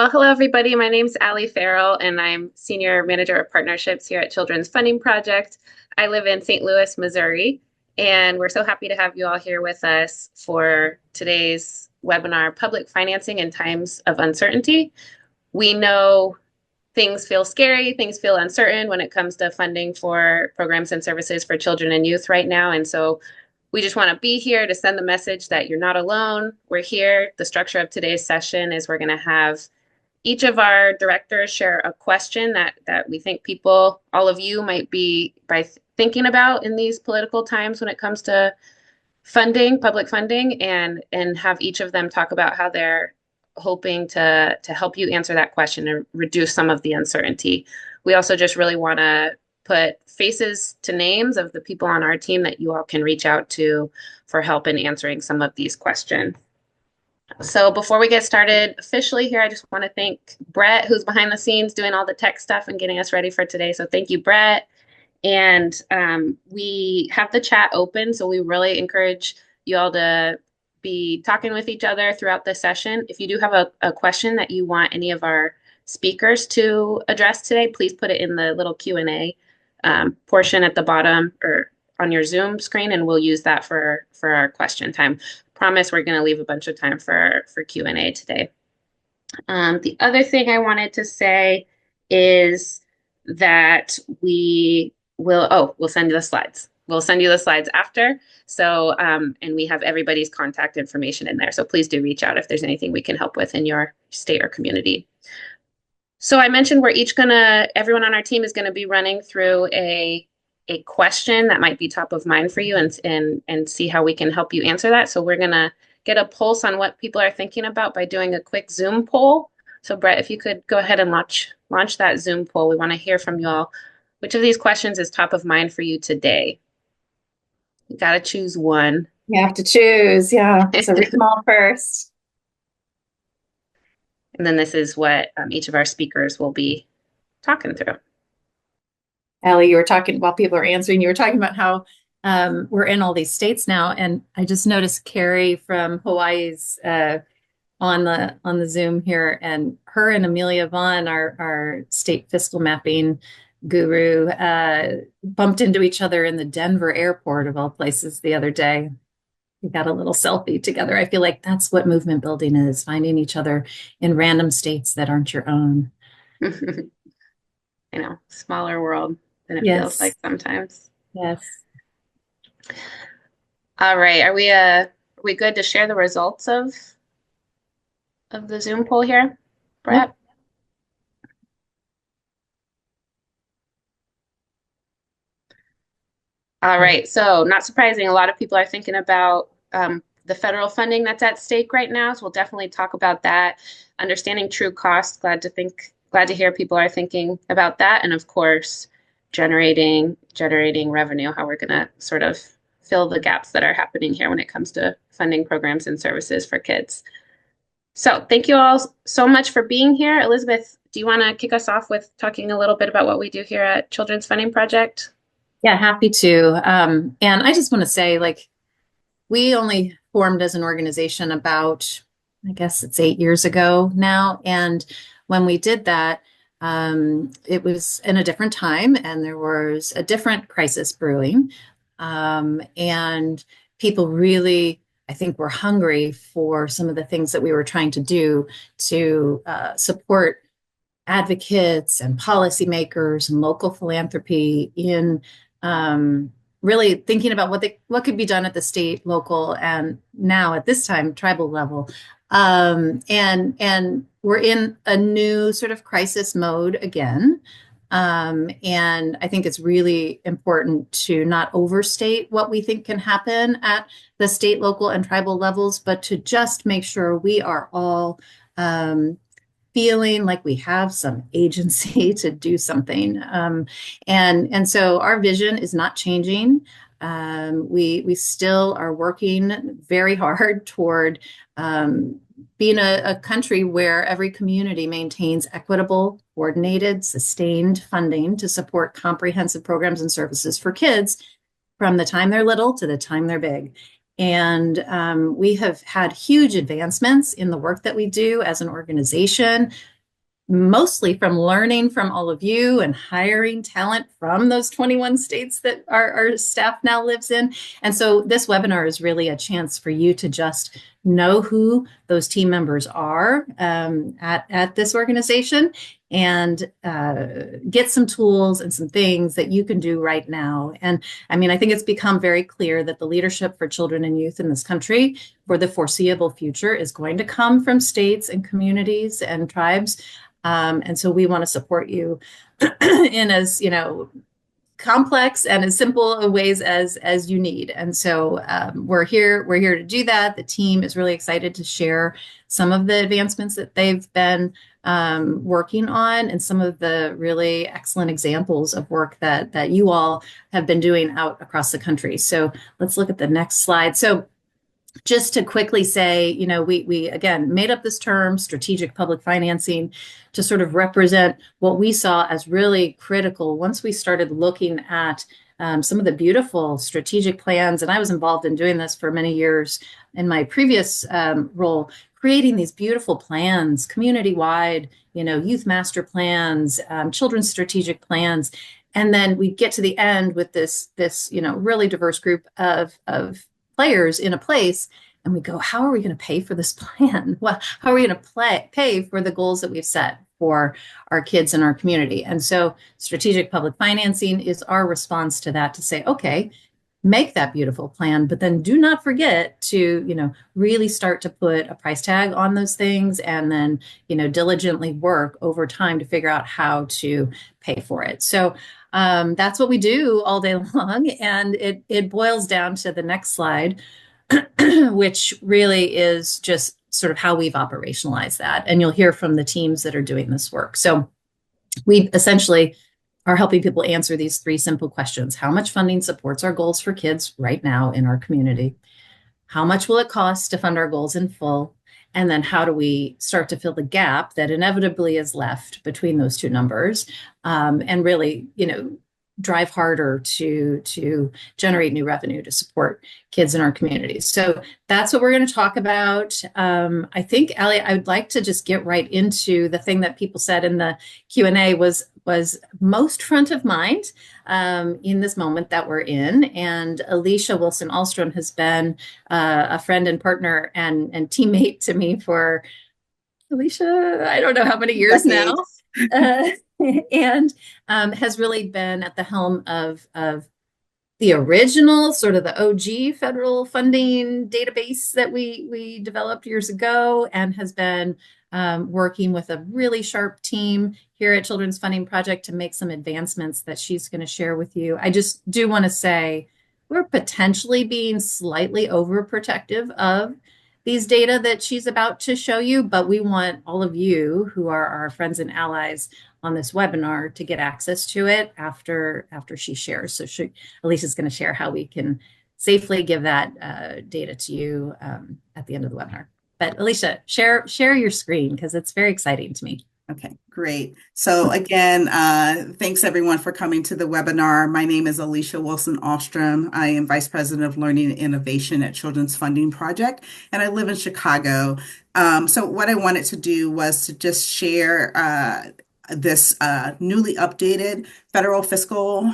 Well, hello, everybody. My name's Allie Farrell, and I'm Senior Manager of Partnerships here at Children's Funding Project. I live in St. Louis, Missouri, and we're so happy to have you all here with us for today's webinar, Public Financing in Times of Uncertainty. We know things feel scary, things feel uncertain when it comes to funding for programs and services for children and youth right now. And so we just want to be here to send the message that you're not alone. We're here. The structure of today's session is we're going to have each of our directors share a question that we think people, all of you, might be thinking about in these political times when it comes to funding, public funding, and have each of them talk about how they're hoping to help you answer that question and reduce some of the uncertainty. We also just really want to put faces to names of the people on our team that you all can reach out to for help in answering some of these questions. So before we get started officially here, I just want to thank Brett, who's behind the scenes doing all the tech stuff and getting us ready for today. So thank you, Brett. And we have the chat open, so we really encourage you all to be talking with each other throughout the session. If you do have a question that you want any of our speakers to address today, please put it in the little Q&A portion at the bottom or on your Zoom screen, and we'll use that for our question time. Promise we're going to leave a bunch of time for Q&A today. The other thing I wanted to say is that we'll send you the slides. We'll send you the slides after. So, and we have everybody's contact information in there. So please do reach out if there's anything we can help with in your state or community. So I mentioned everyone on our team is going to be running through a question that might be top of mind for you and see how we can help you answer that. So we're going to get a pulse on what people are thinking about by doing a quick Zoom poll. So Brett, if you could go ahead and launch that Zoom poll. We want to hear from you all. Which of these questions is top of mind for you today? You got to choose one. You have to choose. Yeah. So read them all first. And then this is what each of our speakers will be talking through. Allie, you were talking while people are answering, you were talking about how we're in all these states now. And I just noticed Carrie from Hawaii's on the Zoom here, and her and Amelia Vaughn, our state fiscal mapping guru, bumped into each other in the Denver airport of all places the other day. We got a little selfie together. I feel like that's what movement building is, finding each other in random states that aren't your own. I know, smaller world than it feels like sometimes. Yes. All right. Are we good to share the results of the Zoom poll here, Brett? Yep. All right. So not surprising, a lot of people are thinking about the federal funding that's at stake right now. So we'll definitely talk about that. Understanding true cost. Glad to hear people are thinking about that. And of course, generating revenue, how we're going to sort of fill the gaps that are happening here when it comes to funding programs and services for kids. So thank you all so much for being here. Elizabeth, do you want to kick us off with talking a little bit about what we do here at Children's Funding Project? Yeah, happy to. And I just want to say, we only formed as an organization about, I guess it's 8 years ago now. And when we did that, it was in a different time and there was a different crisis brewing. And people really, I think, were hungry for some of the things that we were trying to do to support advocates and policymakers and local philanthropy in really thinking about what could be done at the state, local, and now at this time tribal level. And we're in a new sort of crisis mode again. And I think it's really important to not overstate what we think can happen at the state, local, and tribal levels, but to just make sure we are all feeling like we have some agency to do something. And so our vision is not changing. We still are working very hard toward being a country where every community maintains equitable, coordinated, sustained funding to support comprehensive programs and services for kids from the time they're little to the time they're big. And we have had huge advancements in the work that we do as an organization. mostly from learning from all of you and hiring talent from those 21 states that our staff now lives in. And so this webinar is really a chance for you to just know who those team members are at this organization and get some tools and some things that you can do right now. And I mean, I think it's become very clear that the leadership for children and youth in this country for the foreseeable future is going to come from states and communities and tribes. And so we want to support you in as, complex and as simple a ways as you need. And so we're here to do that. The team is really excited to share some of the advancements that they've been working on and some of the really excellent examples of work that you all have been doing out across the country. So let's look at the next slide. So just to quickly say, we again made up this term, strategic public financing, to sort of represent what we saw as really critical once we started looking at some of the beautiful strategic plans. And I was involved in doing this for many years in my previous role, creating these beautiful plans, community-wide, youth master plans, children's strategic plans. And then we get to the end with this really diverse group of players in a place, and we go, how are we going to pay for this plan? Well, how are we going to pay for the goals that we've set for our kids in our community? And so strategic public financing is our response to that, to say, okay, make that beautiful plan, but then do not forget to, really start to put a price tag on those things, and then, diligently work over time to figure out how to pay for it. So that's what we do all day long. And it boils down to the next slide, which really is just sort of how we've operationalized that. And you'll hear from the teams that are doing this work. So we essentially are helping people answer these three simple questions. How much funding supports our goals for kids right now in our community? How much will it cost to fund our goals in full? And then how do we start to fill the gap that inevitably is left between those two numbers, and really, drive harder to generate new revenue to support kids in our communities. So that's what we're going to talk about. I think, Allie, I would like to just get right into the thing that people said in the Q&A was most front of mind in this moment that we're in. And Alicia Wilson Alstrom has been a friend and partner and teammate to me for, Alicia, I don't know how many years now. And has really been at the helm of the original, sort of the OG federal funding database that we developed years ago, and has been working with a really sharp team here at Children's Funding Project to make some advancements that she's going to share with you. I just do want to say we're potentially being slightly overprotective of these data that she's about to show you, but we want all of you who are our friends and allies on this webinar to get access to it after she shares. So Alicia's going to share how we can safely give that data to you at the end of the webinar. But Alicia, share your screen because it's very exciting to me. Okay, great. So again, thanks everyone for coming to the webinar. My name is Alicia Wilson Ostrom. I am Vice President of Learning and Innovation at Children's Funding Project, and I live in Chicago. So what I wanted to do was to just share this newly updated federal fiscal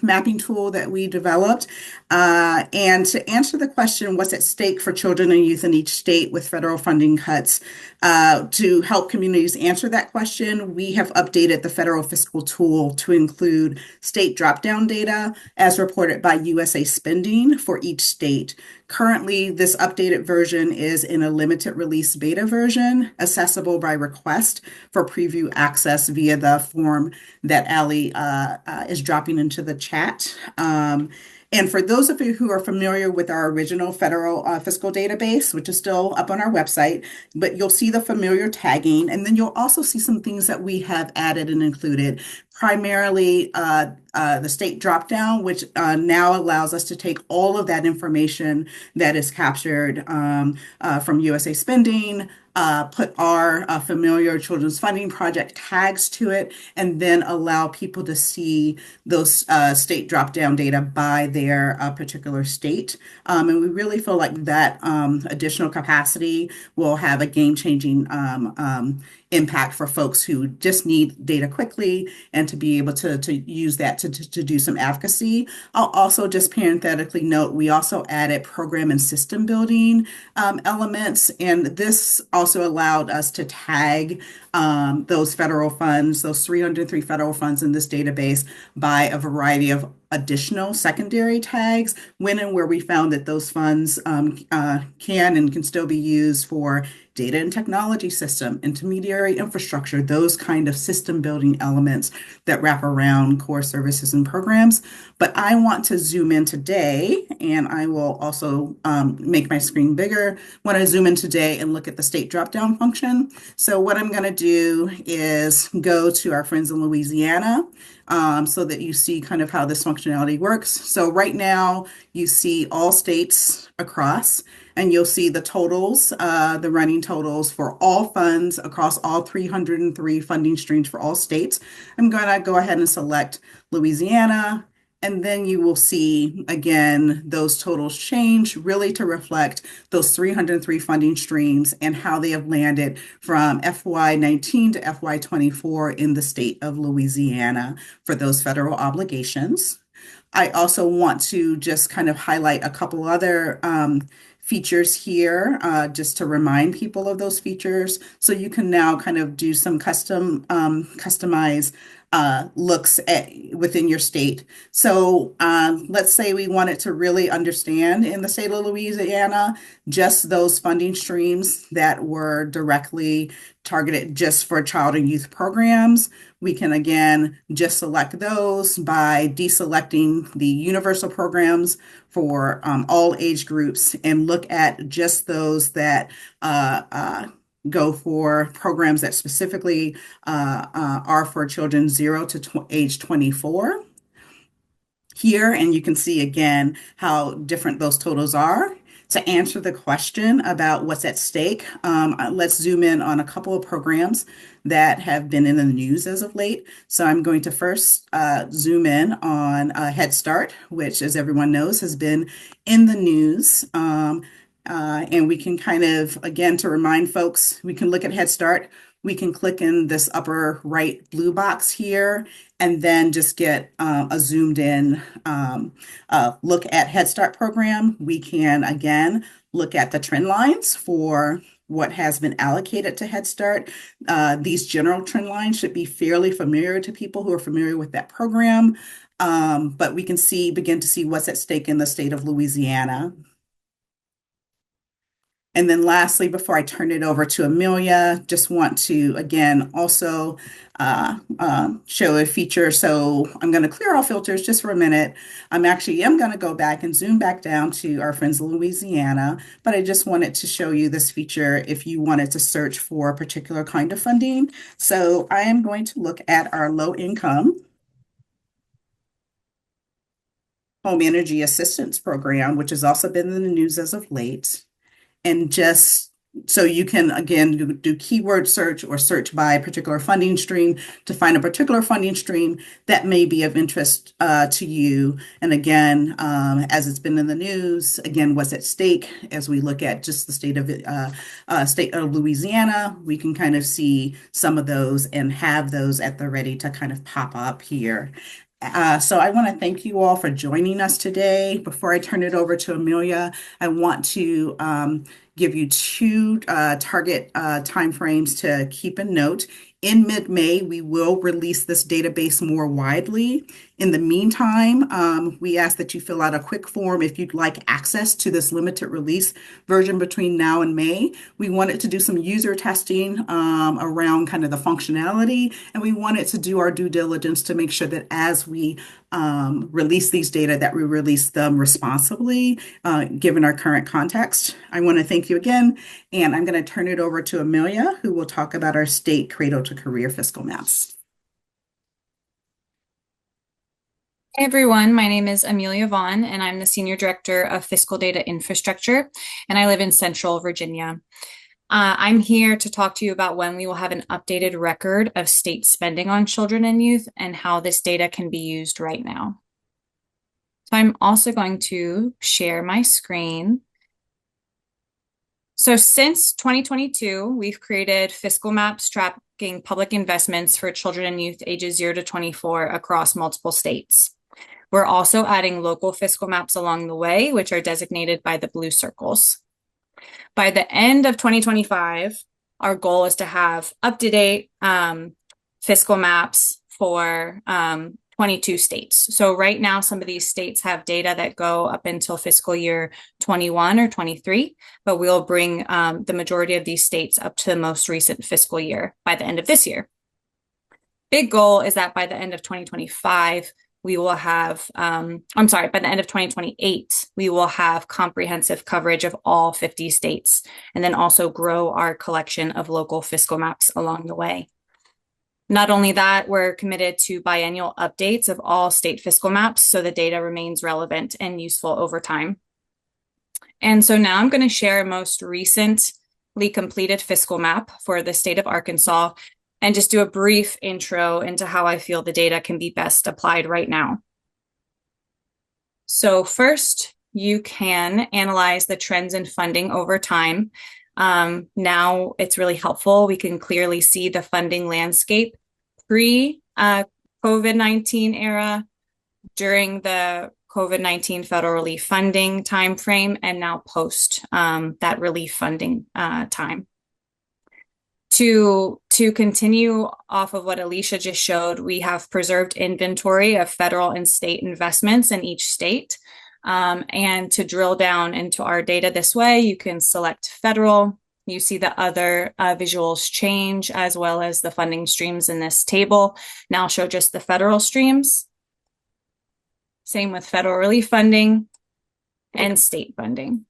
mapping tool that we developed. And to answer the question, what's at stake for children and youth in each state with federal funding cuts, to help communities answer that question, we have updated the federal fiscal tool to include state drop-down data as reported by USA Spending for each state. Currently, this updated version is in a limited release beta version, accessible by request for preview access via the form that Allie is dropping into the chat. And for those of you who are familiar with our original federal fiscal database, which is still up on our website, but you'll see the familiar tagging, and then you'll also see some things that we have added and included, primarily the state dropdown, which now allows us to take all of that information that is captured from USA Spending, put our familiar children's funding project tags to it, and then allow people to see those state drop-down data by their particular state. And we really feel like that additional capacity will have a game-changing impact for folks who just need data quickly and to be able to use that to do some advocacy. I'll also just parenthetically note, we also added program and system building elements, and this also allowed us to tag those federal funds, those 303 federal funds in this database by a variety of additional secondary tags when and where we found that those funds can and can still be used for data and technology system, intermediary infrastructure, those kind of system building elements that wrap around core services and programs. But I want to zoom in today, and I will also make my screen bigger when I zoom in today and look at the state drop-down function. So what I'm going to do is go to our friends in Louisiana so that you see kind of how this functionality works. So right now you see all states across, and you'll see the totals, the running totals for all funds across all 303 funding streams for all states. I'm going to go ahead and select Louisiana, and then you will see, again, those totals change really to reflect those 303 funding streams and how they have landed from FY19 to FY24 in the state of Louisiana for those federal obligations. I also want to just kind of highlight a couple other features here, just to remind people of those features. So you can now kind of do some customized looks within your state. So let's say we wanted to really understand in the state of Louisiana just those funding streams that were directly targeted just for child and youth programs. We can again just select those by deselecting the universal programs for all age groups and look at just those that go for programs that specifically are for children 0 to age 24 here. And you can see again how different those totals are. To answer the question about what's at stake, let's zoom in on a couple of programs that have been in the news as of late. So I'm going to first zoom in on Head Start, which, as everyone knows, has been in the news. And we can kind of, again, to remind folks, we can look at Head Start. We can click in this upper right blue box here and then just get a zoomed in look at Head Start program. We can, again, look at the trend lines for what has been allocated to Head Start. These general trend lines should be fairly familiar to people who are familiar with that program. But we can begin to see what's at stake in the state of Louisiana. And then lastly, before I turn it over to Amelia, just want to, again, also show a feature. So I'm going to clear all filters just for a minute. I'm going to go back and zoom back down to our friends in Louisiana, but I just wanted to show you this feature if you wanted to search for a particular kind of funding. So I am going to look at our low income home energy assistance program, which has also been in the news as of late. And just so you can, again, do keyword search or search by a particular funding stream to find a particular funding stream that may be of interest to you. And again, as it's been in the news, again, what's at stake as we look at just the state of Louisiana, we can kind of see some of those and have those at the ready to kind of pop up here. So I want to thank you all for joining us today. Before I turn it over to Amelia, I want to give you two target timeframes to keep in note. In mid-May, we will release this database more widely. In the meantime, we ask that you fill out a quick form if you'd like access to this limited release version between now and May. We wanted to do some user testing around kind of the functionality, and we wanted to do our due diligence to make sure that as we release these data, that we release them responsibly, given our current context. I want to thank you again, and I'm going to turn it over to Amelia, who will talk about our state cradle to career fiscal maps. Hey everyone, my name is Amelia Vaughn, and I'm the Senior Director of Fiscal Data Infrastructure, and I live in Central Virginia. I'm here to talk to you about when we will have an updated record of state spending on children and youth and how this data can be used right now. So I'm also going to share my screen. So since 2022, we've created fiscal maps tracking public investments for children and youth ages 0 to 24 across multiple states. We're also adding local fiscal maps along the way, which are designated by the blue circles. By the end of 2025, our goal is to have up-to-date fiscal maps for 22 states. So right now, some of these states have data that go up until fiscal year 21 or 23, but we'll bring the majority of these states up to the most recent fiscal year by the end of this year. Big goal is that by the end of 2025, we will have, by the end of 2028, we will have comprehensive coverage of all 50 states, and then also grow our collection of local fiscal maps along the way. Not only that, we're committed to biennial updates of all state fiscal maps so the data remains relevant and useful over time. And so now I'm going to share a most recently completed fiscal map for the state of Arkansas and just do a brief intro into how I feel the data can be best applied right now. So first, you can analyze the trends in funding over time. Now it's really helpful. We can clearly see the funding landscape pre-COVID-19 era, during the COVID-19 federal relief funding timeframe, and now post that relief funding time. To continue off of what Alicia just showed, we have preserved inventory of federal and state investments in each state. And to drill down into our data this way, you can select federal. You see the other visuals change, as well as the funding streams in this table. Now I'll show just the federal streams. Same with federal relief funding and state funding.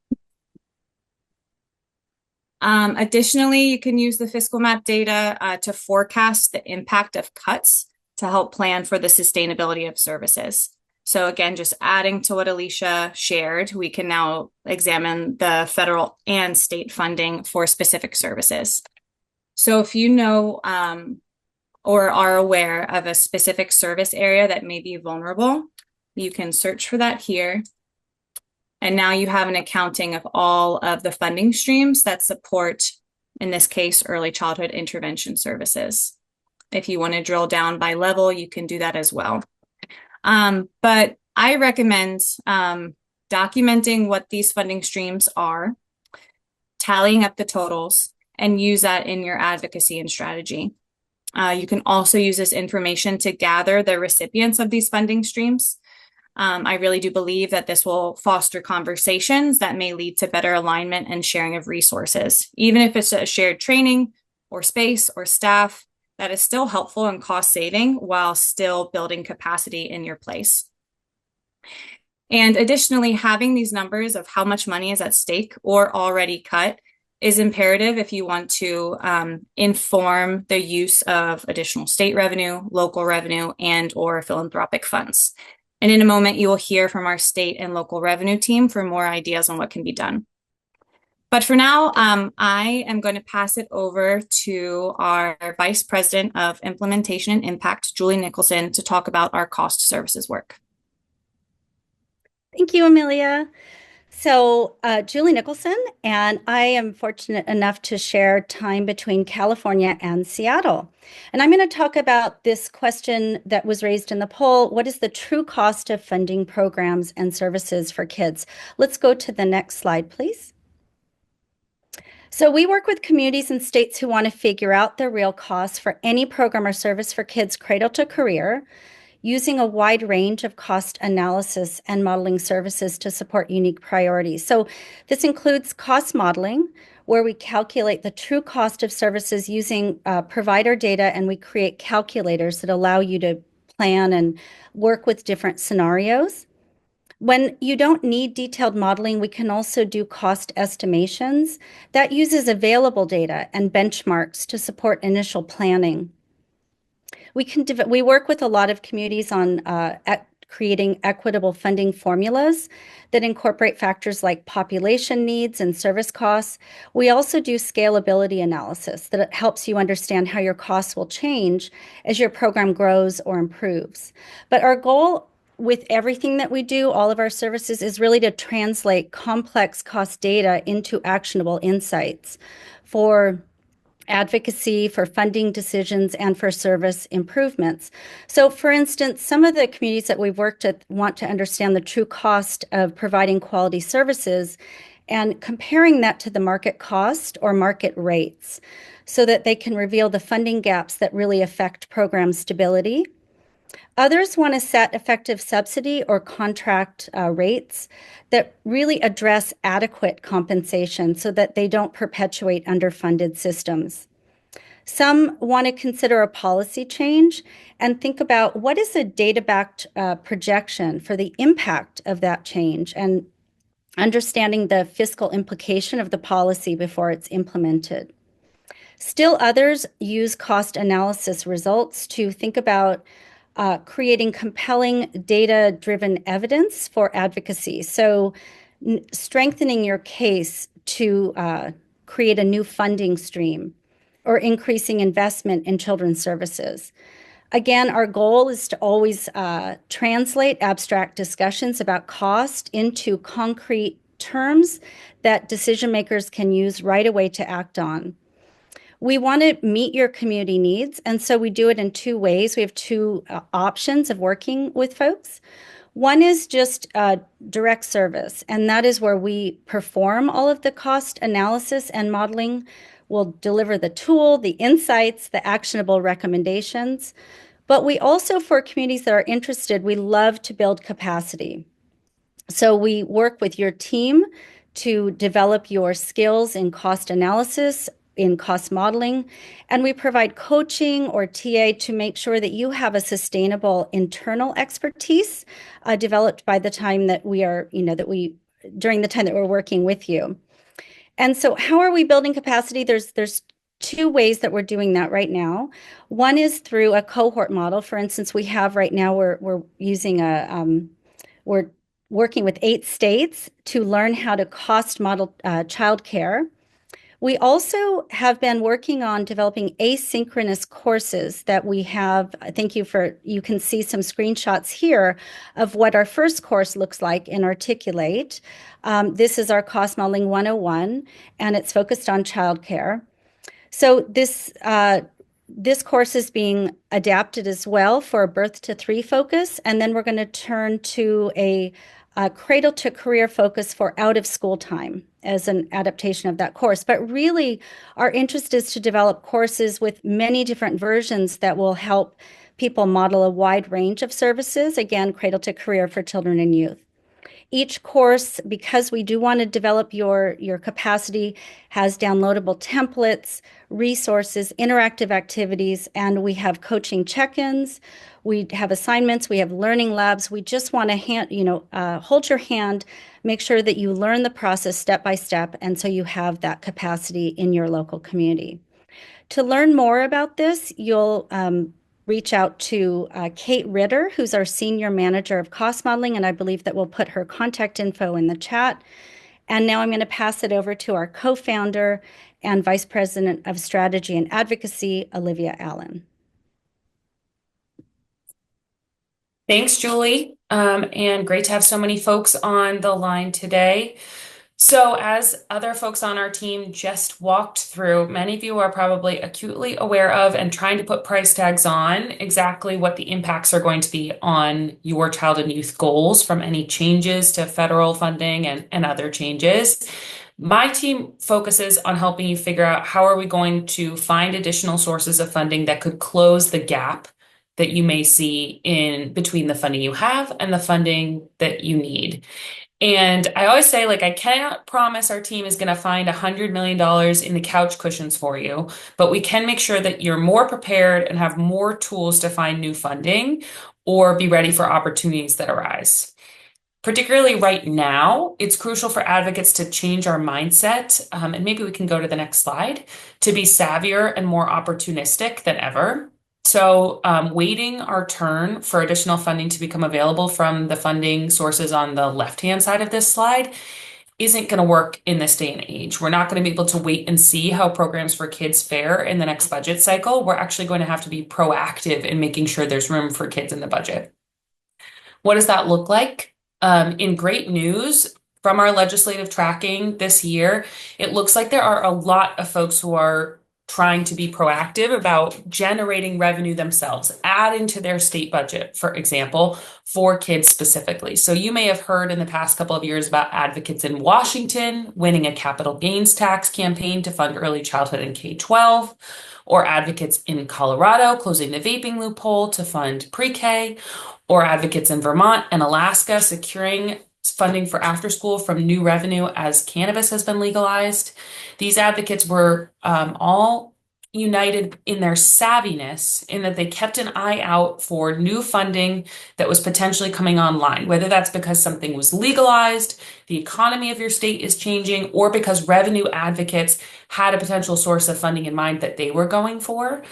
Additionally, you can use the fiscal map data to forecast the impact of cuts to help plan for the sustainability of services. So again, just adding to what Alicia shared, we can now examine the federal and state funding for specific services. So if you know or are aware of a specific service area that may be vulnerable, you can search for that here. And now you have an accounting of all of the funding streams that support, in this case, early childhood intervention services. If you want to drill down by level, you can do that as well. But I recommend documenting what these funding streams are, tallying up the totals, and use that in your advocacy and strategy. You can also use this information to gather the recipients of these funding streams. I really do believe that this will foster conversations that may lead to better alignment and sharing of resources. Even if it's a shared training or space or staff, that is still helpful and cost saving while still building capacity in your place. And additionally, having these numbers of how much money is at stake or already cut is imperative if you want to inform the use of additional state revenue, local revenue, and or philanthropic funds. And in a moment, you will hear from our state and local revenue team for more ideas on what can be done. But for now, I am going to pass it over to our Vice President of Implementation and Impact, Julie Nicholson, to talk about our cost services work. Thank you, Amelia. So Julie Nicholson, and I am fortunate enough to share time between California and Seattle. And I'm going to talk about this question that was raised in the poll. What is the true cost of funding programs and services for kids? Let's go to the next slide, please. So we work with communities and states who want to figure out the real costs for any program or service for kids cradle to career, using a wide range of cost analysis and modeling services to support unique priorities. So this includes cost modeling, where we calculate the true cost of services using provider data, and we create calculators that allow you to plan and work with different scenarios. When you don't need detailed modeling, we can also do cost estimations that uses available data and benchmarks to support initial planning. We work with a lot of communities on creating equitable funding formulas that incorporate factors like population needs and service costs. We also do scalability analysis that helps you understand how your costs will change as your program grows or improves. But our goal with everything that we do, all of our services, is really to translate complex cost data into actionable insights for advocacy, for funding decisions, and for service improvements. So, for instance, some of the communities that we've worked with want to understand the true cost of providing quality services and comparing that to the market cost or market rates so that they can reveal the funding gaps that really affect program stability. Others want to set effective subsidy or contract rates that really address adequate compensation so that they don't perpetuate underfunded systems. Some want to consider a policy change and think about what is a data-backed projection for the impact of that change and understanding the fiscal implication of the policy before it's implemented. Still others use cost analysis results to think about creating compelling data-driven evidence for advocacy. So strengthening your case to create a new funding stream or increasing investment in children's services. Again, our goal is to always translate abstract discussions about cost into concrete terms that decision makers can use right away to act on. We want to meet your community needs, and so we do it in two ways. We have two options of working with folks. One is just direct service, and that is where we perform all of the cost analysis and modeling. We'll deliver the tool, the insights, the actionable recommendations. But we also, for communities that are interested, we love to build capacity. So we work with your team to develop your skills in cost analysis, in cost modeling, and we provide coaching or TA to make sure that you have a sustainable internal expertise developed by the time that we are, during the time that we're working with you. And so how are we building capacity? There's two ways that we're doing that right now. One is through a cohort model. For instance, we have right now, we're using we're working with 8 states to learn how to cost model childcare. We also have been working on developing asynchronous courses that we have. You can see some screenshots here of what our first course looks like in Articulate. This is our Cost Modeling 101, and it's focused on childcare. So this course is being adapted as well for a birth to 3 focus, and then we're going to turn to a cradle to career focus for out of school time as an adaptation of that course. But really, our interest is to develop courses with many different versions that will help people model a wide range of services, again, cradle to career for children and youth. Each course, because we do want to develop your capacity, has downloadable templates, resources, interactive activities, and we have coaching check-ins. We have assignments. We have learning labs. We just want to hold your hand, make sure that you learn the process step by step, and so you have that capacity in your local community. To learn more about this, you'll reach out to Kate Ritter, who's our Senior Manager of Cost Modeling, and I believe that we'll put her contact info in the chat. And now I'm going to pass it over to our co-founder and Vice President of Strategy and Advocacy, Olivia Allen. Thanks, Julie, and great to have so many folks on the line today. So as other folks on our team just walked through, many of you are probably acutely aware of and trying to put price tags on exactly what the impacts are going to be on your child and youth goals from any changes to federal funding and other changes. My team focuses on helping you figure out how are we going to find additional sources of funding that could close the gap that you may see in between the funding you have and the funding that you need. And I always say, I cannot promise our team is going to find $100 million in the couch cushions for you, but we can make sure that you're more prepared and have more tools to find new funding or be ready for opportunities that arise. Particularly right now, it's crucial for advocates to change our mindset, and maybe we can go to the next slide, to be savvier and more opportunistic than ever. So, waiting our turn for additional funding to become available from the funding sources on the left-hand side of this slide isn't going to work in this day and age. We're not going to be able to wait and see how programs for kids fare in the next budget cycle. We're actually going to have to be proactive in making sure there's room for kids in the budget. What does that look like? In great news from our legislative tracking this year, it looks like there are a lot of folks who are trying to be proactive about generating revenue themselves, adding to their state budget, for example, for kids specifically. So you may have heard in the past couple of years about advocates in Washington winning a capital gains tax campaign to fund early childhood and K-12, or advocates in Colorado closing the vaping loophole to fund pre-K, or advocates in Vermont and Alaska securing funding for after school from new revenue as cannabis has been legalized. These advocates were all united in their savviness in that they kept an eye out for new funding that was potentially coming online, whether that's because something was legalized, the economy of your state is changing, or because revenue advocates had a potential source of funding in mind that they were going for.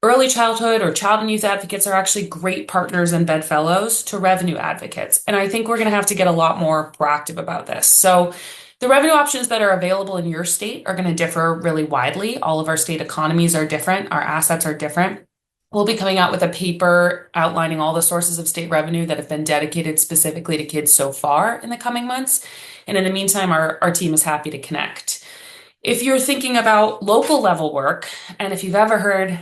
Early childhood or child and youth advocates are actually great partners and bedfellows to revenue advocates. And I think we're going to have to get a lot more proactive about this. So the revenue options that are available in your state are going to differ really widely. All of our state economies are different. Our assets are different. We'll be coming out with a paper outlining all the sources of state revenue that have been dedicated specifically to kids so far in the coming months. And in the meantime, our team is happy to connect. If you're thinking about local level work, and if you've ever heard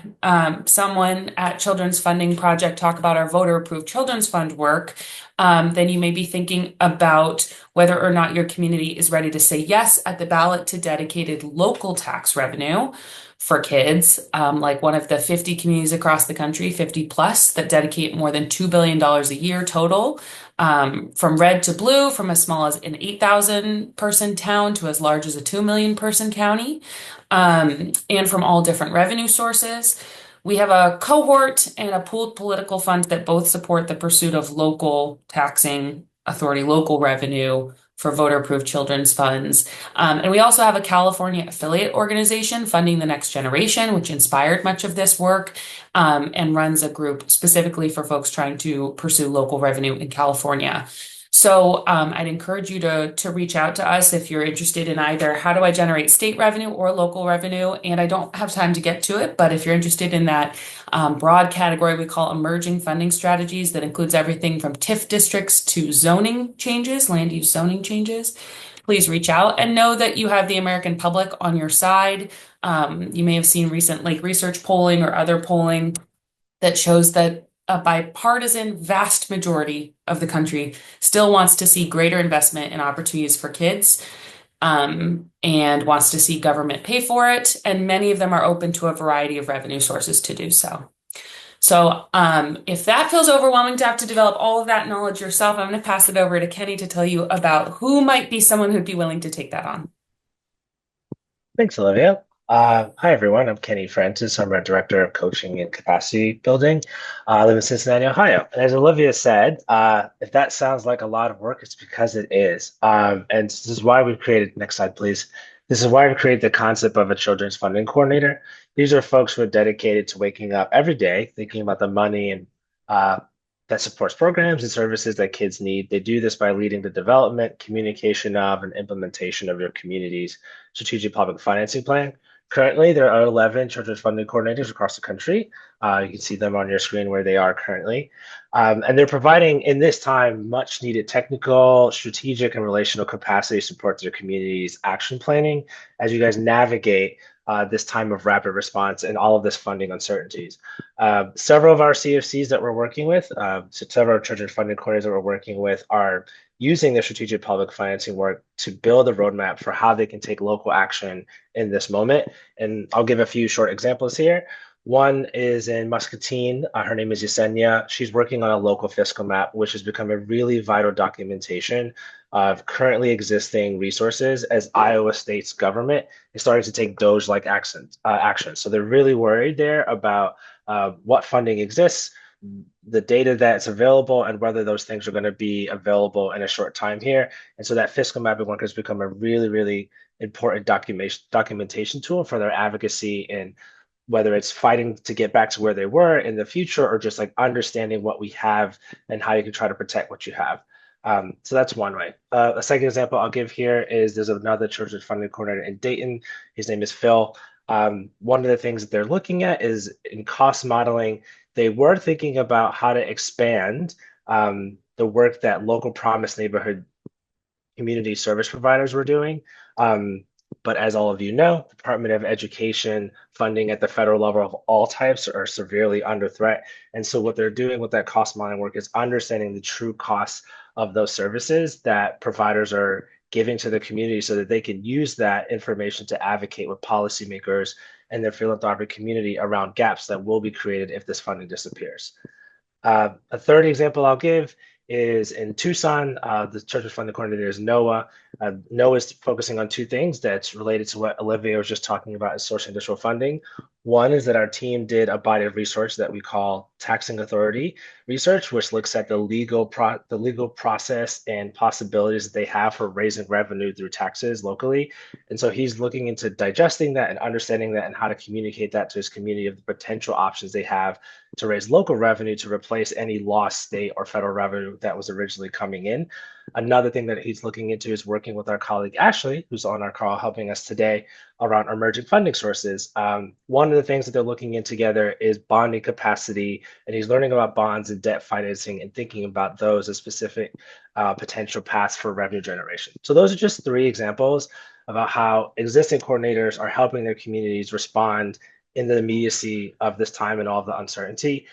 someone at Children's Funding Project talk about our voter approved children's fund work, then you may be thinking about whether or not your community is ready to say yes at the ballot to dedicated local tax revenue for kids, like one of the 50 communities across the country, 50 plus, that dedicate more than $2 billion a year total, from red to blue, from as small as an 8,000 person town to as large as a 2 million person county, and from all different revenue sources. We have a cohort and a pooled political fund that both support the pursuit of local taxing authority, local revenue for voter-approved children's funds. And we also have a California affiliate organization funding the next generation, which inspired much of this work, and runs a group specifically for folks trying to pursue local revenue in California. So I'd encourage you to reach out to us if you're interested in either how do I generate state revenue or local revenue. And I don't have time to get to it, but if you're interested in that broad category we call emerging funding strategies that includes everything from TIF districts to zoning changes, land use zoning changes, please reach out and know that you have the American public on your side. You may have seen recent research polling or other polling that shows that a bipartisan vast majority of the country still wants to see greater investment in opportunities for kids, and wants to see government pay for it. And many of them are open to a variety of revenue sources to do so. So if that feels overwhelming to have to develop all of that knowledge yourself, I'm going to pass it over to Kenny to tell you about who might be someone who'd be willing to take that on. Thanks, Olivia. Hi, everyone. I'm Kenny Francis. I'm a director of coaching and capacity building. I live in Cincinnati, Ohio. And as Olivia said, if that sounds like a lot of work, it's because it is. And this is why we've created, next slide, please. This is why we've created the concept of a children's funding coordinator. These are folks who are dedicated to waking up every day, thinking about the money and that supports programs and services that kids need. They do this by leading the development, communication of, and implementation of your community's strategic public financing plan. Currently, there are 11 children's funding coordinators across the country. You can see them on your screen where they are currently. And they're providing, in this time, much needed technical, strategic, and relational capacity support to their community's action planning as you guys navigate this time of rapid response and all of this funding uncertainties. Several of our CFCs that we're working with, so several children's funding coordinators that we're working with are using their strategic public financing work to build a roadmap for how they can take local action in this moment. And I'll give a few short examples here. One is in Muscatine. Her name is Yesenia. She's working on a local fiscal map, which has become a really vital documentation of currently existing resources as Iowa State's government is starting to take DOGE-like action. So they're really worried there about what funding exists, the data that's available, and whether those things are going to be available in a short time here. And so that fiscal mapping work has become a really, really important documentation tool for their advocacy in whether it's fighting to get back to where they were in the future or just like understanding what we have and how you can try to protect what you have. So that's one way. A second example I'll give here is there's another children's funding coordinator in Dayton. His name is Phil. One of the things that they're looking at is in cost modeling, they were thinking about how to expand the work that local promise neighborhood community service providers were doing. But as all of you know, Department of Education funding at the federal level of all types are severely under threat. And so what they're doing with that cost modeling work is understanding the true costs of those services that providers are giving to the community so that they can use that information to advocate with policymakers and their philanthropic community around gaps that will be created if this funding disappears. A third example I'll give is in Tucson. The church's funding coordinator is Noah. Noah is focusing on two things that's related to what Olivia was just talking about in source and digital funding. One is that our team did a body of research that we call taxing authority research, which looks at the legal process and possibilities that they have for raising revenue through taxes locally. And so he's looking into digesting that and understanding that and how to communicate that to his community of the potential options they have to raise local revenue to replace any lost state or federal revenue that was originally coming in. Another thing that he's looking into is working with our colleague Ashley, who's on our call helping us today around emerging funding sources. One of the things that they're looking in together is bonding capacity, and he's learning about bonds and debt financing and thinking about those as specific potential paths for revenue generation. So those are just three examples about how existing coordinators are helping their communities respond in the immediacy of this time and all of the uncertainty.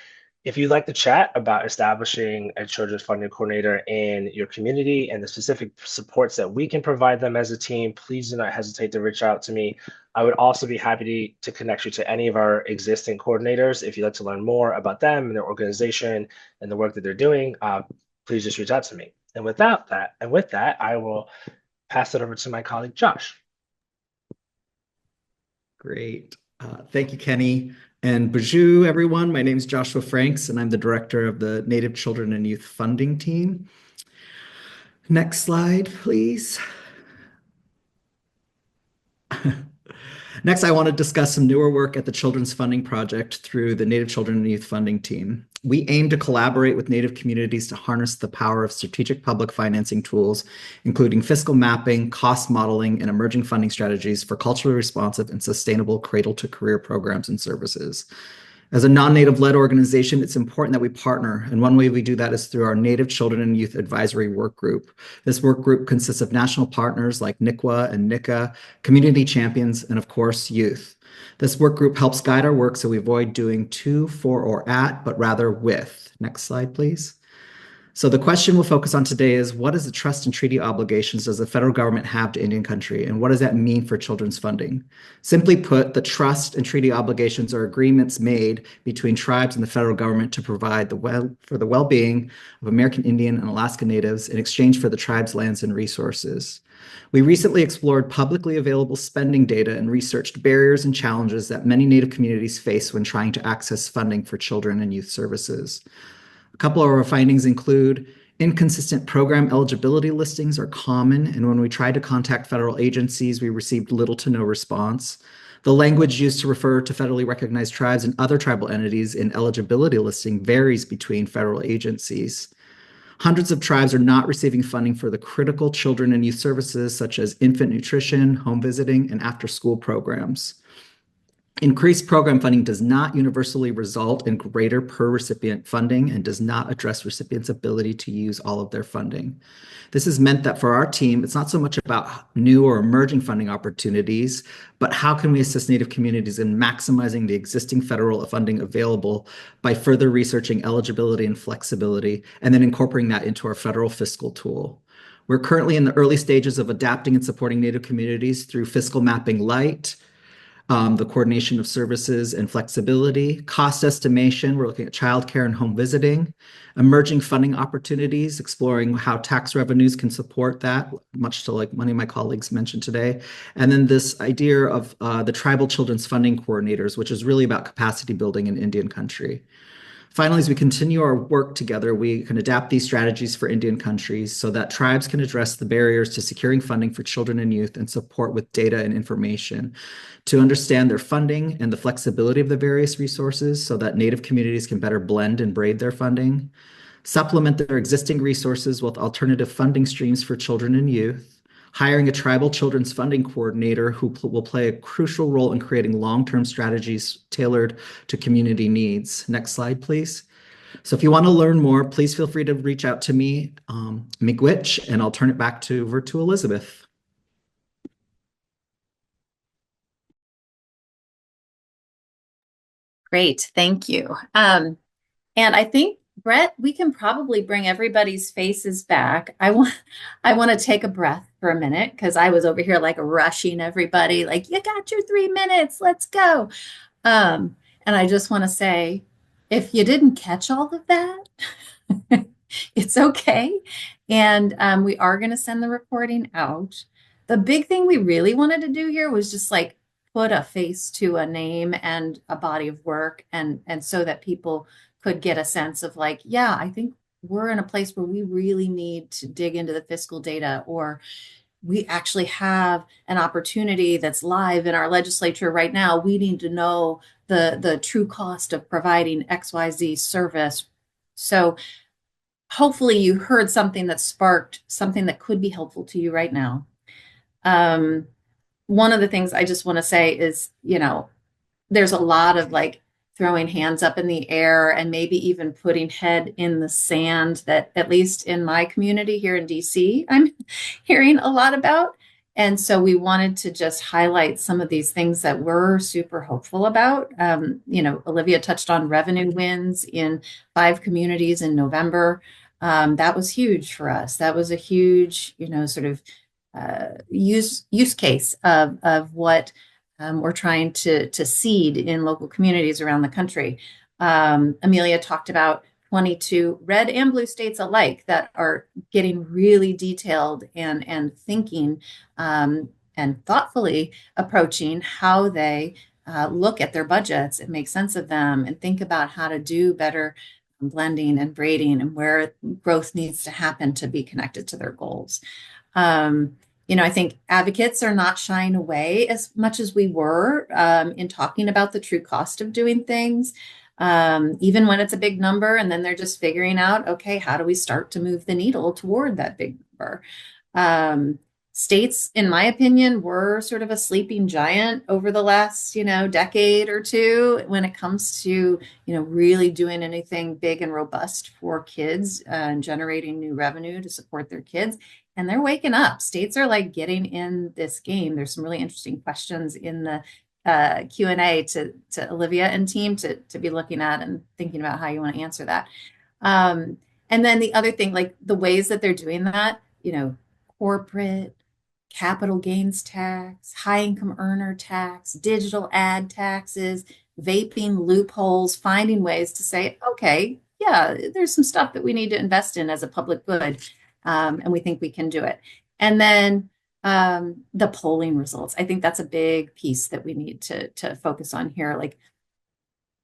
If you'd like to chat about establishing a children's funding coordinator in your community and the specific supports that we can provide them as a team, please do not hesitate to reach out to me. I would also be happy to connect you to any of our existing coordinators. If you'd like to learn more about them and their organization and the work that they're doing, please just reach out to me. And with that, I will pass it over to my colleague, Josh. Great. Thank you, Kenny. And bonjour, everyone. My name is Joshua Franks, and I'm the director of the Native Children and Youth Funding Team. Next slide, please. Next, I want to discuss some newer work at the Children's Funding Project through the Native Children and Youth Funding Team. We aim to collaborate with Native communities to harness the power of strategic public financing tools, including fiscal mapping, cost modeling, and emerging funding strategies for culturally responsive and sustainable cradle-to-career programs and services. As a non-Native-led organization, it's important that we partner, and one way we do that is through our Native Children and Youth Advisory Work Group. This work group consists of national partners like NICWA and NICA, community champions, and of course, youth. This work group helps guide our work so we avoid doing to, for, or at, but rather with. Next slide, please. So the question we'll focus on today is, what is the trust and treaty obligations does the federal government have to Indian country, and what does that mean for children's funding? Simply put, the trust and treaty obligations are agreements made between tribes and the federal government to provide for the well-being of American Indian and Alaska Natives in exchange for the tribe's lands and resources. We recently explored publicly available spending data and researched barriers and challenges that many Native communities face when trying to access funding for children and youth services. A couple of our findings include inconsistent program eligibility listings are common, and when we tried to contact federal agencies, we received little to no response. The language used to refer to federally recognized tribes and other tribal entities in eligibility listing varies between federal agencies. Hundreds of tribes are not receiving funding for the critical children and youth services such as infant nutrition, home visiting, and after-school programs. Increased program funding does not universally result in greater per recipient funding and does not address recipients' ability to use all of their funding. This has meant that for our team, it's not so much about new or emerging funding opportunities, but how can we assist Native communities in maximizing the existing federal funding available by further researching eligibility and flexibility, and then incorporating that into our federal fiscal tool. We're currently in the early stages of adapting and supporting Native communities through Fiscal Mapping Lite, the coordination of services and flexibility, cost estimation, we're looking at childcare and home visiting, emerging funding opportunities, exploring how tax revenues can support that, much to like many of my colleagues mentioned today. And then this idea of the tribal children's funding coordinators, which is really about capacity building in Indian country. Finally, as we continue our work together, we can adapt these strategies for Indian countries so that tribes can address the barriers to securing funding for children and youth and support with data and information to understand their funding and the flexibility of the various resources so that Native communities can better blend and braid their funding, supplement their existing resources with alternative funding streams for children and youth, hiring a tribal children's funding coordinator who will play a crucial role in creating long-term strategies tailored to community needs. Next slide, please. So if you want to learn more, please feel free to reach out to me, Miigwech, and I'll turn it back over to Elizabeth. Great, thank you. And I think, Brett, we can probably bring everybody's faces back. I want to take a breath for a minute because I was over here like rushing everybody, like, you got your 3 minutes, let's go. And I just want to say, if you didn't catch all of that, it's okay. And we are going to send the recording out. The big thing we really wanted to do here was just like put a face to a name and a body of work, and so that people could get a sense of like, yeah, I think we're in a place where we really need to dig into the fiscal data, or we actually have an opportunity that's live in our legislature right now. We need to know the true cost of providing XYZ service. So hopefully you heard something that sparked something that could be helpful to you right now. One of the things I just want to say is, there's a lot of like throwing hands up in the air and maybe even putting head in the sand that, at least in my community here in DC, I'm hearing a lot about. And so we wanted to just highlight some of these things that we're super hopeful about. Olivia touched on revenue wins in 5 communities in November. That was huge for us. That was a huge, sort of use case of what we're trying to seed in local communities around the country. Amelia talked about 22 red and blue states alike that are getting really detailed and thinking and thoughtfully approaching how they look at their budgets and make sense of them and think about how to do better blending and braiding and where growth needs to happen to be connected to their goals. I think advocates are not shying away as much as we were in talking about the true cost of doing things, even when it's a big number, and then they're just figuring out, okay, how do we start to move the needle toward that big number? States, in my opinion, were sort of a sleeping giant over the last, decade or two when it comes to, really doing anything big and robust for kids and generating new revenue to support their kids. And they're waking up. States are like getting in this game. There's some really interesting questions in the Q&A to Olivia and team to be looking at and thinking about how you want to answer that. And then the other thing, like the ways that they're doing that, corporate, capital gains tax, high income earner tax, digital ad taxes, vaping loopholes, finding ways to say, okay, yeah, there's some stuff that we need to invest in as a public good. And we think we can do it. And then the polling results. I think that's a big piece that we need to focus on here. Like,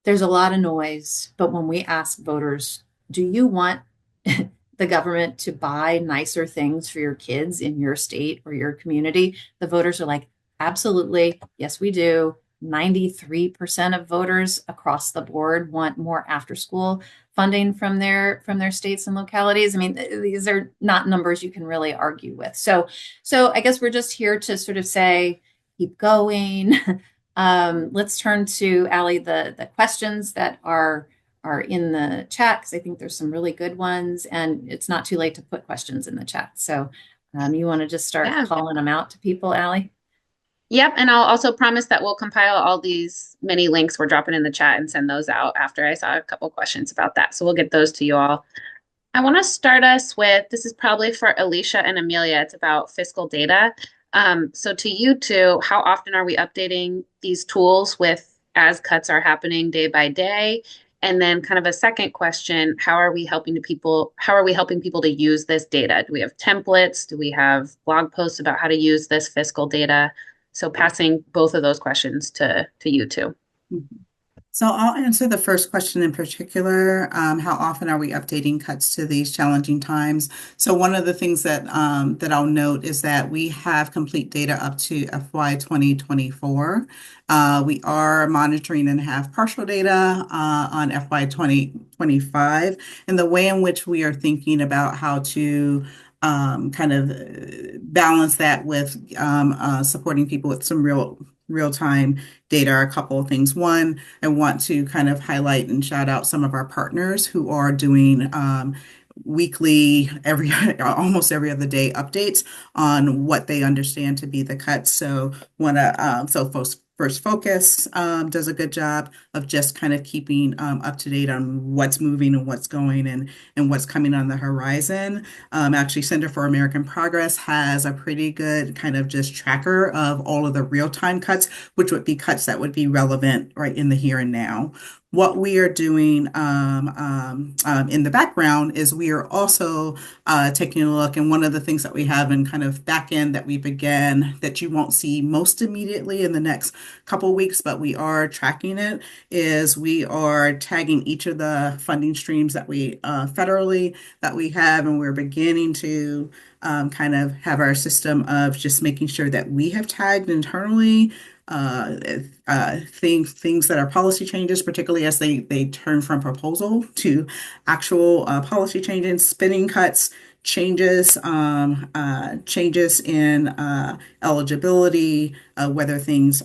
there's a lot of noise, but when we ask voters, do you want the government to buy nicer things for your kids in your state or your community? The voters are like, absolutely, yes, we do. 93% of voters across the board want more after school funding from their states and localities. I mean, these are not numbers you can really argue with. So I guess we're just here to sort of say, keep going. Let's turn to Allie, the questions that are in the chat, because I think there's some really good ones, and it's not too late to put questions in the chat. So you want to just start calling them out to people, Allie? Yep, and I'll also promise that we'll compile all these many links we're dropping in the chat and send those out after I saw a couple questions about that. So we'll get those to you all. I want to start us with, this is probably for Alicia and Amelia. It's about fiscal data. So to you two, how often are we updating these tools as cuts are happening day by day? And then kind of a second question, how are we helping people to use this data? Do we have templates? Do we have blog posts about how to use this fiscal data? So passing both of those questions to you two. So I'll answer the first question in particular. How often are we updating cuts to these challenging times? So one of the things that I'll note is that we have complete data up to FY 2024. We are monitoring and have partial data on FY 2025. And the way in which we are thinking about how to kind of balance that with supporting people with some real-time data are a couple of things. One, I want to kind of highlight and shout out some of our partners who are doing weekly, almost every other day updates on what they understand to be the cuts. So First Focus does a good job of just kind of keeping up to date on what's moving and what's going and what's coming on the horizon. Actually, Center for American Progress has a pretty good kind of just tracker of all of the real-time cuts, which would be cuts that would be relevant right in the here and now. What we are doing in the background is we are also taking a look, and one of the things that we have in kind of back end that we began that you won't see most immediately in the next couple of weeks, but we are tracking it, is we are tagging each of the funding streams that we federally that we have, and we're beginning to kind of have our system of just making sure that we have tagged internally things that are policy changes, particularly as they turn from proposal to actual policy changes, spending cuts, changes in eligibility, whether things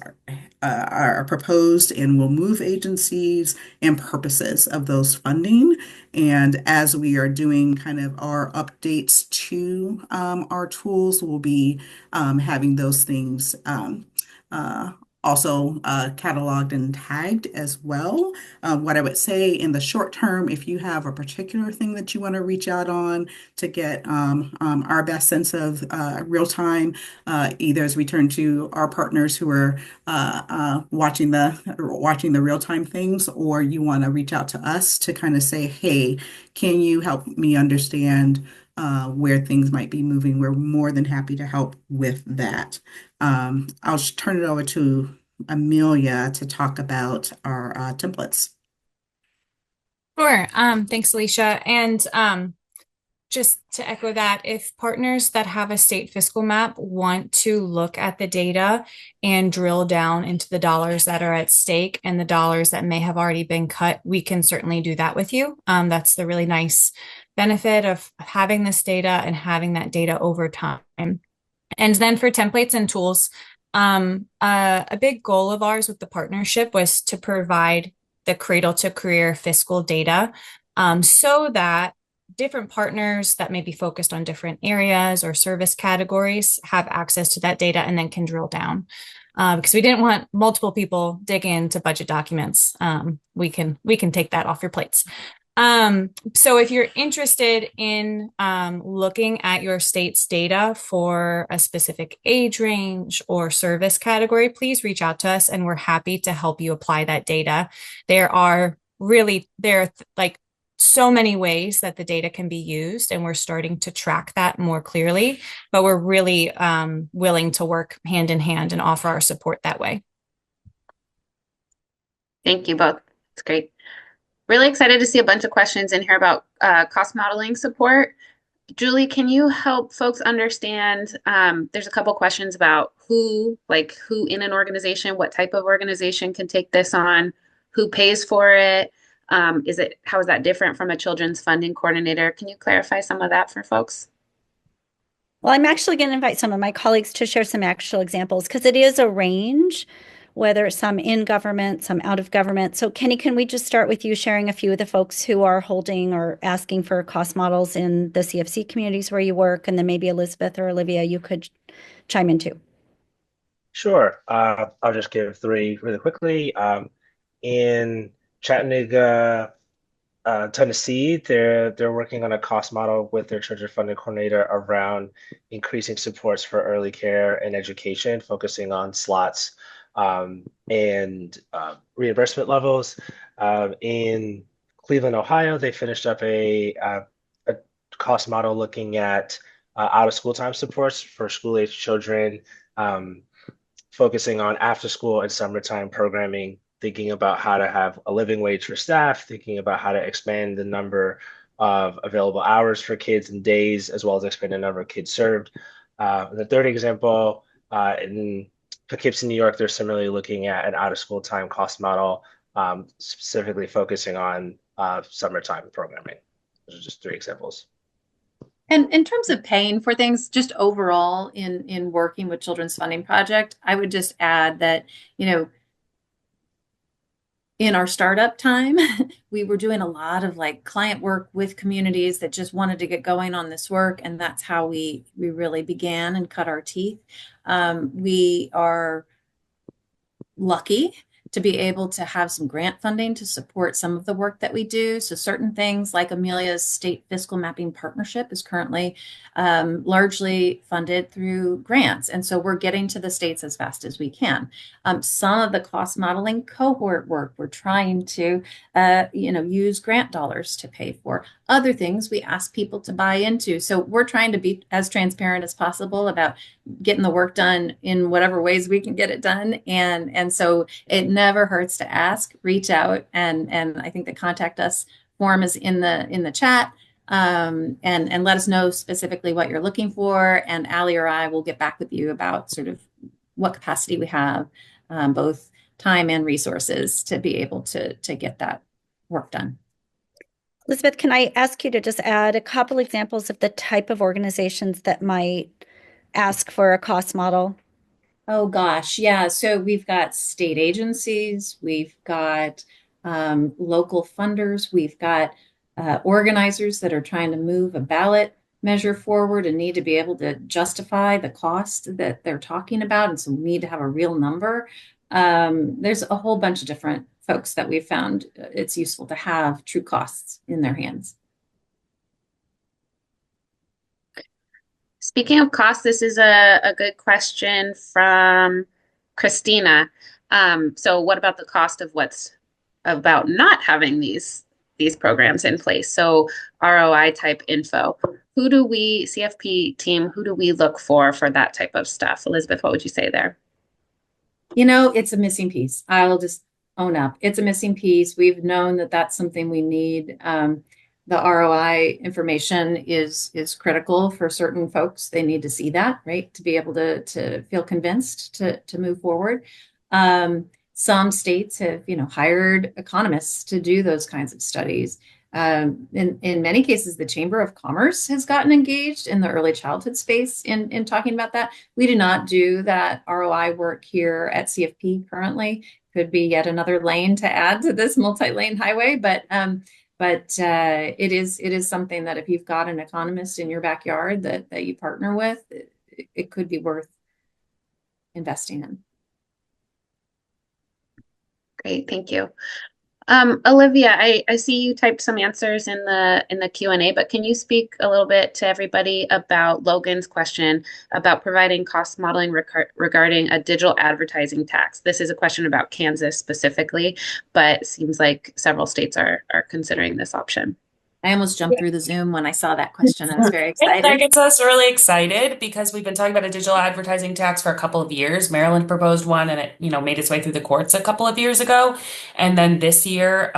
are proposed and will move agencies and purposes of those funding. And as we are doing kind of our updates to our tools, we'll be having those things uh, also cataloged and tagged as well. What I would say in the short term, if you have a particular thing that you want to reach out on to get our best sense of real time, either as we turn to our partners who are watching the real time things, or you want to reach out to us to kind of say, hey, can you help me understand where things might be moving? We're more than happy to help with that. I'll just turn it over to Amelia to talk about our templates. Sure. Thanks, Alicia. And just to echo that, if partners that have a state fiscal map want to look at the data and drill down into the dollars that are at stake and the dollars that may have already been cut, we can certainly do that with you. That's the really nice benefit of having this data and having that data over time. And then for templates and tools, a big goal of ours with the partnership was to provide the cradle to career fiscal data so that different partners that may be focused on different areas or service categories have access to that data and then can drill down. Because we didn't want multiple people digging into budget documents. We can take that off your plates. So if you're interested in looking at your state's data for a specific age range or service category, please reach out to us and we're happy to help you apply that data. There are like so many ways that the data can be used, and we're starting to track that more clearly, but we're really willing to work hand in hand and offer our support that way. Thank you both. It's great. Really excited to see a bunch of questions in here about cost modeling support. Julie, can you help folks understand? There's a couple questions about who in an organization, what type of organization can take this on, who pays for it? How is that different from a children's funding coordinator? Can you clarify some of that for folks? Well, I'm actually going to invite some of my colleagues to share some actual examples because it is a range, whether some in government, some out of government. So Kenny, can we just start with you sharing a few of the folks who are holding or asking for cost models in the CFC communities where you work, and then maybe Elizabeth or Olivia, you could chime in too. Sure. I'll just give three really quickly. In Chattanooga, Tennessee, they're working on a cost model with their children funding coordinator around increasing supports for early care and education, focusing on slots and reimbursement levels. In Cleveland, Ohio, they finished up a cost model looking at out of school time supports for school-age children, focusing on after school and summertime programming thinking about how to have a living wage for staff, thinking about how to expand the number of available hours for kids and days, as well as expand the number of kids served. The third example, in Poughkeepsie, New York, they're similarly looking at an out-of-school time cost model, specifically focusing on summertime programming. Those are just three examples. And in terms of paying for things, just overall in working with Children's Funding Project, I would just add that, in our startup time, we were doing a lot of like client work with communities that just wanted to get going on this work. And that's how we really began and cut our teeth. We are lucky to be able to have some grant funding to support some of the work that we do. So certain things like Amelia's state fiscal mapping partnership is currently largely funded through grants. And so we're getting to the states as fast as we can. Some of the cost modeling cohort work, we're trying to use grant dollars to pay for. Other things we ask people to buy into. So we're trying to be as transparent as possible about getting the work done in whatever ways we can get it done. And so it never hurts to ask, reach out, and I think the contact us form is in the chat. And let us know specifically what you're looking for. And Allie or I will get back with you about sort of what capacity we have, both time and resources to be able to get that work done. Elizabeth, can I ask you to just add a couple examples of the type of organizations that might ask for a cost model? Oh gosh, yeah. So we've got state agencies, we've got local funders, we've got organizers that are trying to move a ballot measure forward and need to be able to justify the cost that they're talking about. And so we need to have a real number. There's a whole bunch of different folks that we've found it's useful to have true costs in their hands. Speaking of cost, this is a good question from Christina. So what about the cost of what's about not having these programs in place? So ROI type info. Who do we, CFP team, who do we look for that type of stuff? Elizabeth, what would you say there? It's a missing piece. I'll just own up. It's a missing piece. We've known that that's something we need. The ROI information is critical for certain folks. They need to see that, right, to be able to feel convinced to move forward. Some states have, hired economists to do those kinds of studies. In many cases, the Chamber of Commerce has gotten engaged in the early childhood space in talking about that. We do not do that ROI work here at CFP currently. Could be yet another lane to add to this multi-lane highway, but it is something that if you've got an economist in your backyard that you partner with, it could be worth investing in. Great, thank you. Olivia, I see you typed some answers in the Q&A, but can you speak a little bit to everybody about Logan's question about providing cost modeling regarding a digital advertising tax? This is a question about Kansas specifically, but it seems like several states are considering this option. I almost jumped through the Zoom when I saw that question. I was very excited. That gets us really excited because we've been talking about a digital advertising tax for a couple of years. Maryland proposed one and it, made its way through the courts a couple of years ago. And then this year,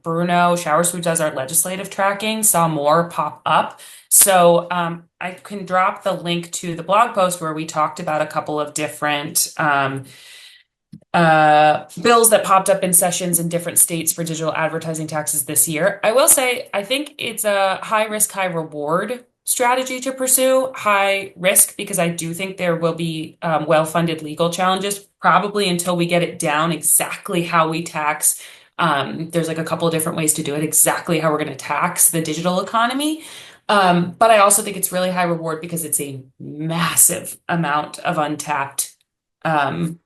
Bruno Showers, who does our legislative tracking, saw more pop up. So I can drop the link to the blog post where we talked about a couple of different bills that popped up in sessions in different states for digital advertising taxes this year. I will say, I think it's a high risk, high reward strategy to pursue. High risk because I do think there will be well-funded legal challenges, probably until we get it down exactly how we tax. There's like a couple of different ways to do it, exactly how we're going to tax the digital economy. But I also think it's really high reward because it's a massive amount of untapped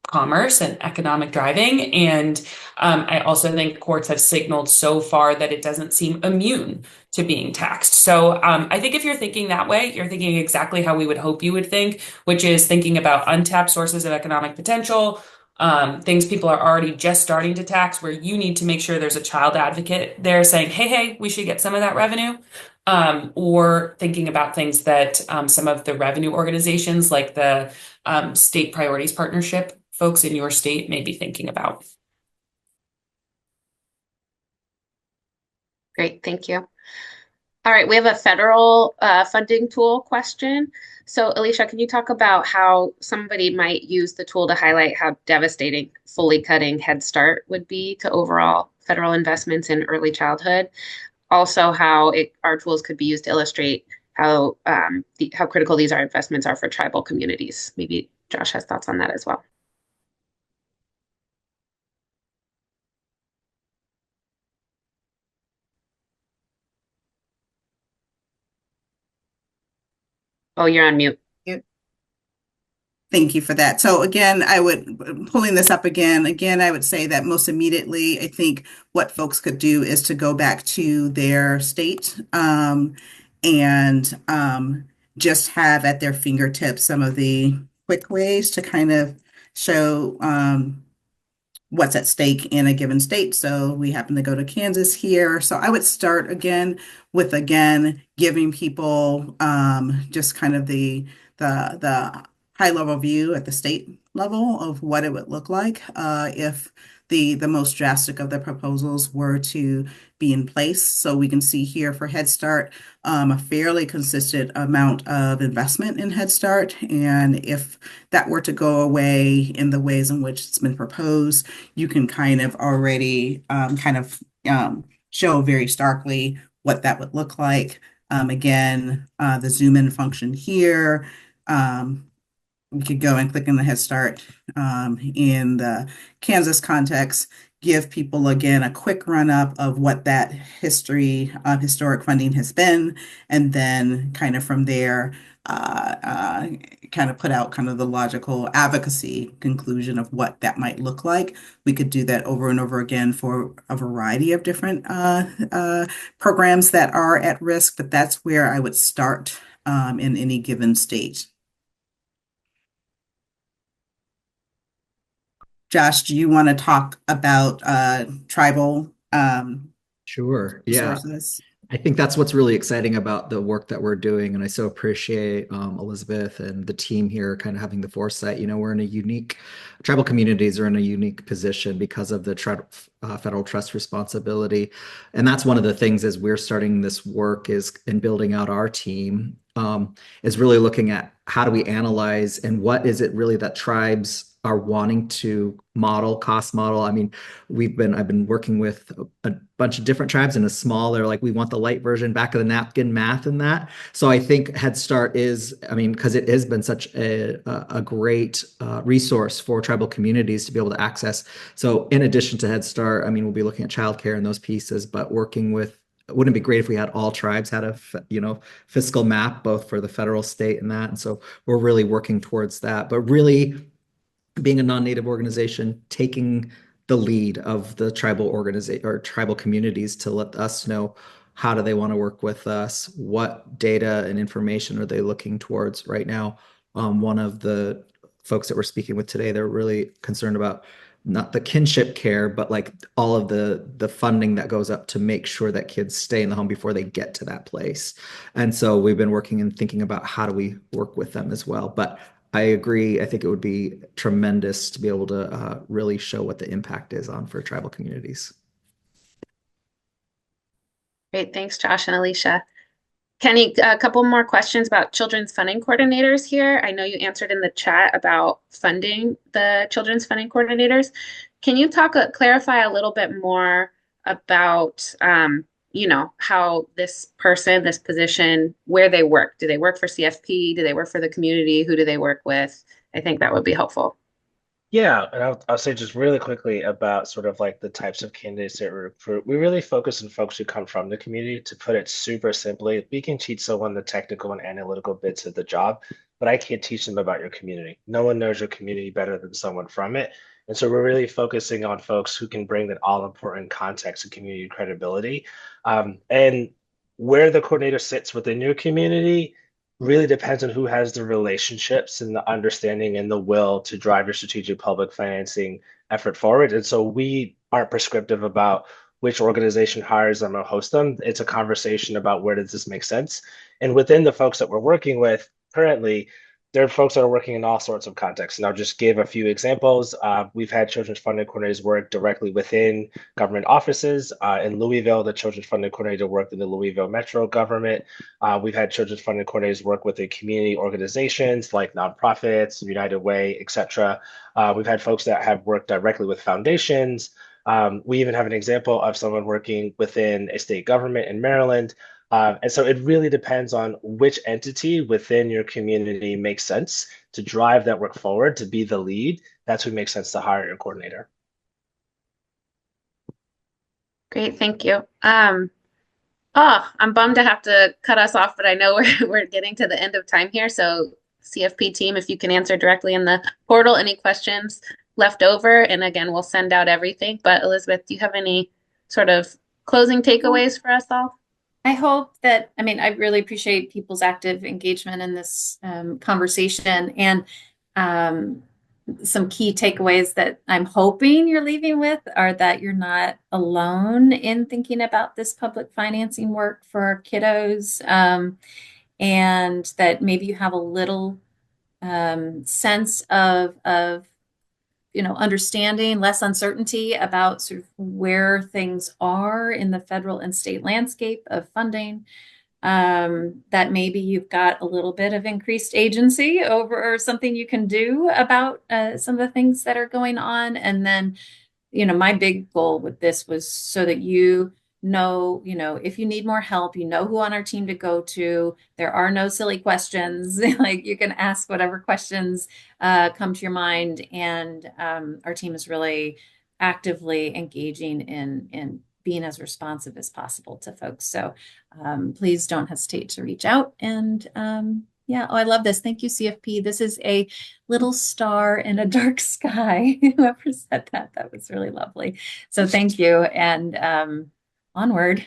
commerce and economic driving. And I also think courts have signaled so far that it doesn't seem immune to being taxed. So I think if you're thinking that way, you're thinking exactly how we would hope you would think, which is thinking about untapped sources of economic potential, things people are already just starting to tax, where you need to make sure there's a child advocate there saying, hey, we should get some of that revenue. Or thinking about things that some of the revenue organizations like the State Priorities Partnership folks in your state may be thinking about. Great, thank you. All right, we have a federal funding tool question. So, Alicia, can you talk about how somebody might use the tool to highlight how devastating fully cutting Head Start would be to overall federal investments in early childhood? Also, how our tools could be used to illustrate how critical these are investments are for tribal communities. Maybe Josh has thoughts on that as well. Oh, you're on mute. Thank you for that. So again, pulling this up again, I would say that most immediately, I think what folks could do is to go back to their state and just have at their fingertips some of the quick ways to kind of show what's at stake in a given state. So we happen to go to Kansas here. So I would start again with giving people just kind of the high level view at the state level of what it would look like if the most drastic of the proposals were to be in place. So we can see here for Head Start a fairly consistent amount of investment in Head Start. And if that were to go away in the ways in which it's been proposed, you can kind of already show very starkly what that would look like. The zoom in function here. We could go and click on the Head Start in the Kansas context, give people again a quick run up of what that history of historic funding has been, and then kind of from there, kind of put out kind of the logical advocacy conclusion of what that might look like. We could do that over and over again for a variety of different programs that are at risk, but that's where I would start in any given state. Josh, do you want to talk about tribal Sure. Yeah. resources? I think that's what's really exciting about the work that we're doing. And I so appreciate Elizabeth and the team here kind of having the foresight. We're in a tribal communities are in a unique position because of the federal trust responsibility. And that's one of the things as we're starting this work and building out our team is really looking at how do we analyze and what is it really that tribes are wanting to cost model. I mean, I've been working with a bunch of different tribes in a small, they're like, we want the light version, back of the napkin math in that. So I think Head Start because it has been such a great resource for tribal communities to be able to access. So in addition to Head Start, we'll be looking at childcare and those pieces, but wouldn't it be great if we had all tribes had a fiscal map, both for the federal, state, and that. And so we're really working towards that, but really being a non-native organization, taking the lead of the tribal organization or tribal communities to let us know how do they want to work with us, what data and information are they looking towards right now. One of the folks that we're speaking with today, they're really concerned about not the kinship care, but like all of the funding that goes up to make sure that kids stay in the home before they get to that place. And so we've been working and thinking about how do we work with them as well. But I agree. I think it would be tremendous to be able to really show what the impact is for tribal communities. Great, thanks, Josh and Alicia. Kenny, a couple more questions about children's funding coordinators here. I know you answered in the chat about funding the children's funding coordinators. Can you clarify a little bit more about, how this position, where they work? Do they work for CFP? Do they work for the community? Who do they work with? I think that would be helpful. Yeah, and I'll say just really quickly about sort of like the types of candidates that we recruit. We really focus on folks who come from the community. To put it super simply, we can teach someone the technical and analytical bits of the job, but I can't teach them about your community. No one knows your community better than someone from it. And so we're really focusing on folks who can bring that all important context and community credibility. And where the coordinator sits within your community really depends on who has the relationships and the understanding and the will to drive your strategic public financing effort forward. And so we aren't prescriptive about which organization hires them or hosts them. It's a conversation about where does this make sense. And within the folks that we're working with currently, there are folks that are working in all sorts of contexts, and I'll just give a few examples. We've had children's funding coordinators work directly within government offices. In Louisville, the children's funding coordinator worked in the Louisville Metro government. We've had children's funding coordinators work within community organizations like nonprofits, United Way, etc. We've had folks that have worked directly with foundations. We even have an example of someone working within a state government in Maryland. And so it really depends on which entity within your community makes sense to drive that work forward, to be the lead. That's who makes sense to hire your coordinator. Great, thank you. I'm bummed to have to cut us off, but I know we're getting to the end of time here. So CFP team, if you can answer directly in the portal, any questions left over, and again, we'll send out everything. But Elizabeth, do you have any sort of closing takeaways for us all? I hope that, I mean, I really appreciate people's active engagement in this conversation, and some key takeaways that I'm hoping you're leaving with are that you're not alone in thinking about this public financing work for our kiddos, and that maybe you have a little sense of understanding, less uncertainty about sort of where things are in the federal and state landscape of funding. That maybe you've got a little bit of increased agency over or something you can do about some of the things that are going on. And then, my big goal with this was so that if you need more help, who on our team to go to. There are no silly questions. Like, you can ask whatever questions come to your mind. And our team is really actively engaging in being as responsive as possible to folks. So please don't hesitate to reach out. And I love this. Thank you, CFP. This is a little star in a dark sky. Whoever said that was really lovely. So thank you. And onward.